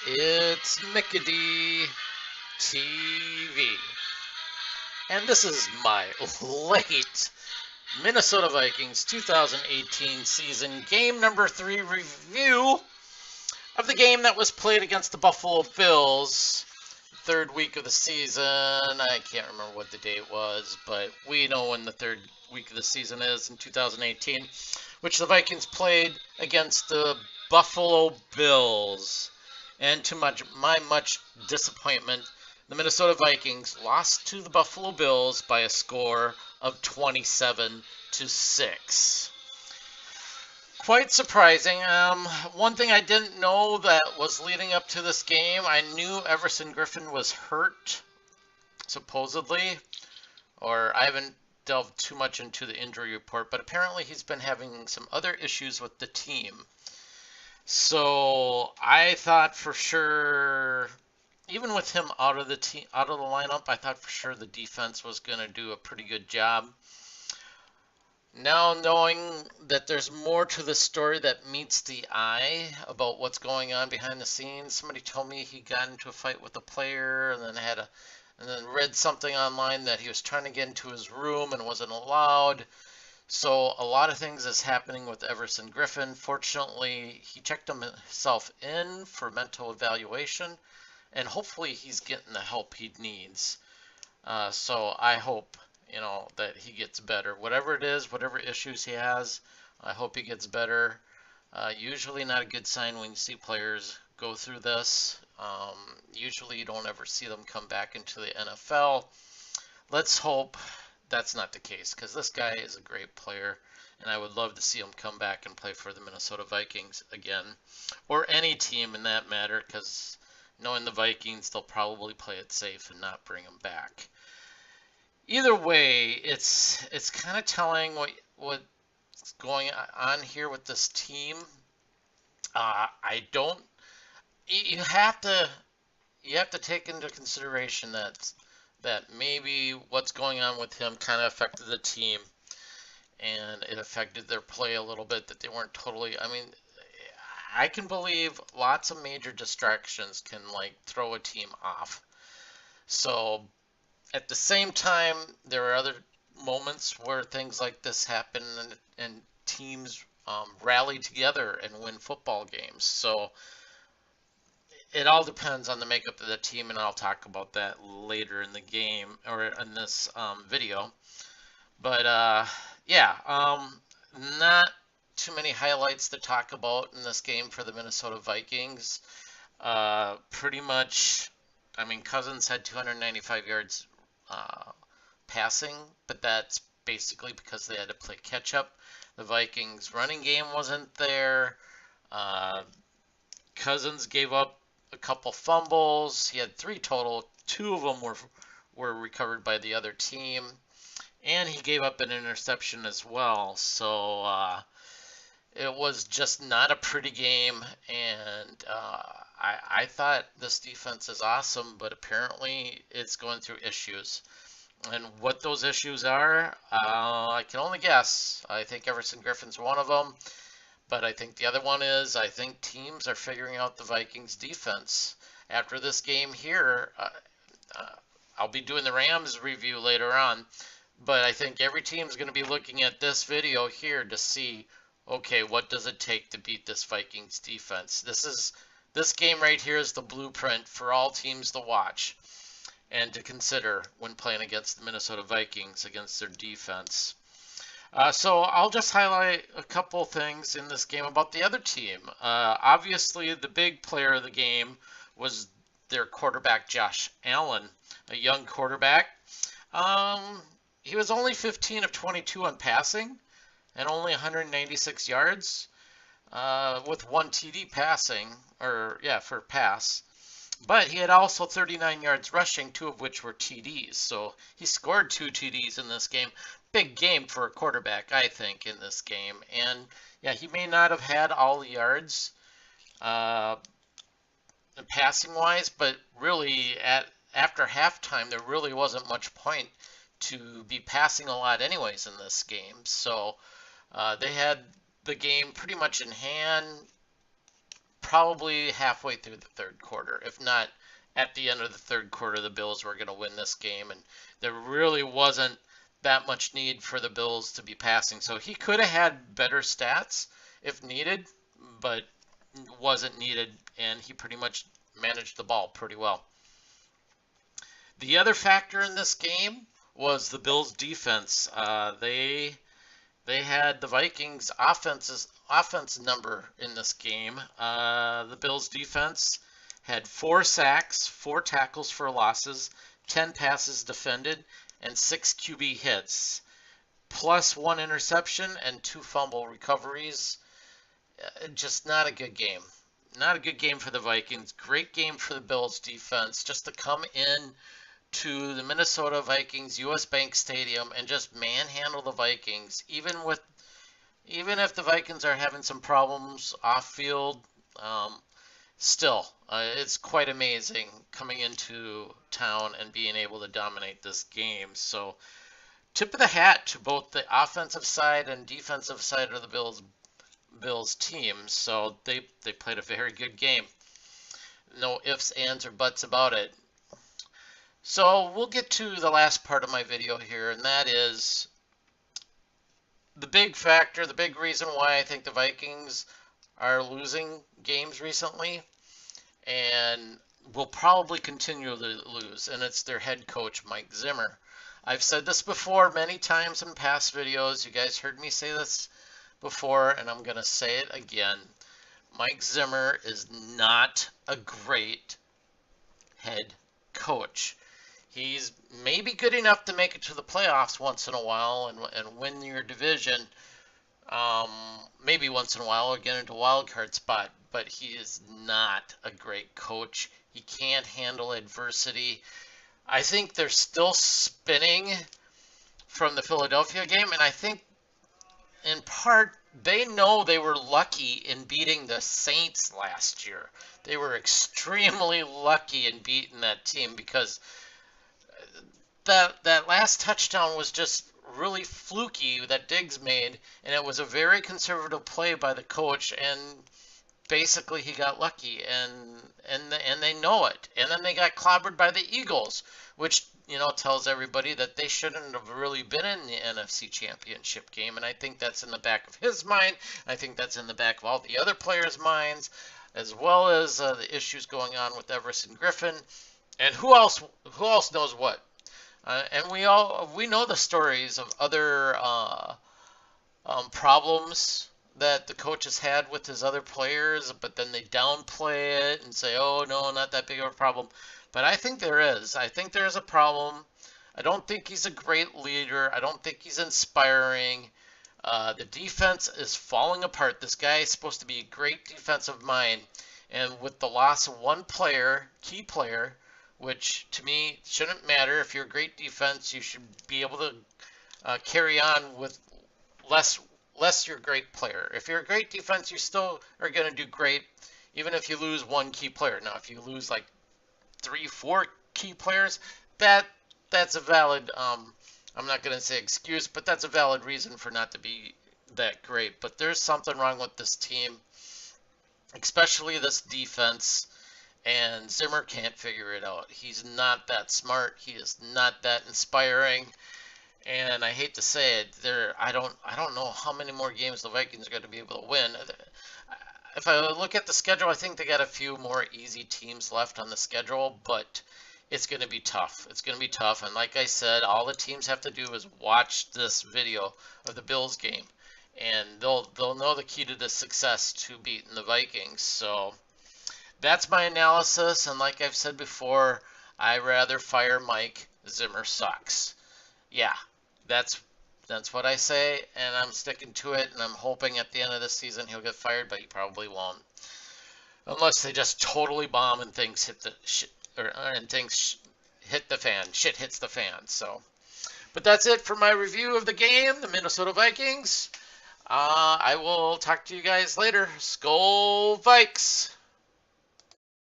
It's Mickey TV. And this is my late Minnesota Vikings 2018 season game number 3 review of the game that was played against the Buffalo Bills. Third week of the season. I can't remember what the date was, but we know when the third week of the season is in 2018, which the Vikings played against the Buffalo Bills. And to my much disappointment, the Minnesota Vikings lost to the Buffalo Bills by a score of 27-6. Quite surprising. One thing I didn't know that was leading up to this game, I knew Everson Griffen was hurt, supposedly, or I haven't delved too much into the injury report, but apparently he's been having some other issues with the team. So I thought for sure, even with him out of the lineup, I thought for sure the defense was going to do a pretty good job. Now knowing that there's more to the story that meets the eye about what's going on behind the scenes, somebody told me he got into a fight with a player and then read something online that he was trying to get into his room and wasn't allowed. So a lot of things is happening with Everson Griffen. Fortunately, he checked himself in for mental evaluation, and hopefully he's getting the help he needs. So I hope, that he gets better. Whatever it is, whatever issues he has, I hope he gets better. Usually not a good sign when you see players go through this. Usually you don't ever see them come back into the NFL. Let's hope that's not the case, because this guy is a great player, and I would love to see him come back and play for the Minnesota Vikings again, or any team in that matter, because knowing the Vikings, they'll probably play it safe and not bring him back. Either way, it's kind of telling what's going on here with this team. You have to take into consideration that maybe what's going on with him kind of affected the team, and it affected their play a little bit, that they weren't totally, I can believe lots of major distractions can throw a team off. So at the same time, there are other moments where things like this happen, and teams rally together and win football games. So it all depends on the makeup of the team, and I'll talk about that later in the game or in this video. But not too many highlights to talk about in this game for the Minnesota Vikings. Pretty much, Cousins had 295 yards passing, but that's basically because they had to play catch up. The Vikings running game wasn't there. Cousins gave up a couple fumbles. He had 3 total. 2 of them were recovered by the other team, and he gave up an interception as well. So it was just not a pretty game, and I thought this defense is awesome, but apparently it's going through issues. And what those issues are, I can only guess. I think Everson Griffen's one of them. But I think the other one is, I think teams are figuring out the Vikings defense. After this game here, I'll be doing the Rams review later on, but I think every team's going to be looking at this video here to see, okay, what does it take to beat this Vikings defense? This game right here is the blueprint for all teams to watch and to consider when playing against the Minnesota Vikings, against their defense. So I'll just highlight a couple things in this game about the other team. Obviously, the big player of the game was their quarterback, Josh Allen, a young quarterback. He was only 15 of 22 on passing and only 196 yards with 1 TD passing, for pass. But he had also 39 yards rushing, 2 of which were TDs. So he scored 2 TDs in this game. Big game for a quarterback, I think, in this game. And yeah, he may not have had all the yards passing wise, but really after halftime there really wasn't much point to be passing a lot anyways in this game. So they had the game pretty much in hand. probably halfway through the third quarter. If not at the end of the third quarter, the Bills were going to win this game, and there really wasn't that much need for the Bills to be passing. So he could have had better stats if needed, but wasn't needed, and he pretty much managed the ball pretty well. The other factor in this game was the Bills' defense. They had the Vikings' offense number in this game. The Bills' defense had 4 sacks, 4 tackles for losses, 10 passes defended, and 6 QB hits, plus 1 interception and 2 fumble recoveries. Just not a good game. Not a good game for the Vikings. Great game for the Bills defense just to come in to the Minnesota Vikings US Bank Stadium and just manhandle the Vikings, even if the Vikings are having some problems off field. Still, it's quite amazing coming into town and being able to dominate this game. So, tip of the hat to both the offensive side and defensive side of the Bills team. So they played a very good game. No ifs, ands, or buts about it. So we'll get to the last part of my video here, and that is the big factor, the big reason why I think the Vikings are losing games recently and will probably continue to lose, and it's their head coach, Mike Zimmer. I've said this before many times in past videos. You guys heard me say this before, and I'm going to say it again. Mike Zimmer is not a great head coach. He's maybe good enough to make it to the playoffs once in a while and win your division, maybe once in a while, or get into a wild card spot, but he is not a great coach. He can't handle adversity. I think they're still spinning from the Philadelphia game, and I think in part they know they were lucky in beating the Saints last year. They were extremely lucky in beating that team because that last touchdown was just really fluky that Diggs made, and it was a very conservative play by the coach, and basically he got lucky, and they know it. And then they got clobbered by the Eagles, which tells everybody that they shouldn't have really been in the NFC Championship game, and I think that's in the back of his mind. I think that's in the back of all the other players' minds, as well as the issues going on with Everson Griffin, and who else knows what. And we know the stories of other problems that the coach has had with his other players, but then they downplay it and say, oh, no, not that big of a problem. But I think there is. I think there is a problem. I don't think he's a great leader. I don't think he's inspiring. The defense is falling apart. This guy is supposed to be a great defensive mind. And with the loss of one player, key player, which to me shouldn't matter. If you're a great defense, you should be able to carry on with less your great player. If you're a great defense, you still are going to do great, even if you lose one key player. Now, if you lose like 3-4 key players, that's a valid, I'm not going to say excuse, but that's a valid reason for not to be that great. But there's something wrong with this team, especially this defense, and Zimmer can't figure it out. He's not that smart. He is not that inspiring. And I hate to say it, I don't know how many more games the Vikings are going to be able to win. If I look at the schedule, I think they got a few more easy teams left on the schedule, but it's going to be tough. It's going to be tough. And like I said, all the teams have to do is watch this video of the Bills game, and they'll know the key to the success to beating the Vikings. So that's my analysis. And like I've said before, I rather fire Mike. Zimmer sucks. Yeah, that's what I say, and I'm sticking to it, and I'm hoping at the end of the season he'll get fired, but he probably won't. Unless they just totally bomb and things hit the fan. Shit hits the fan. So, but that's it for my review of the game, the Minnesota Vikings. I will talk to you guys later. Skol Vikes!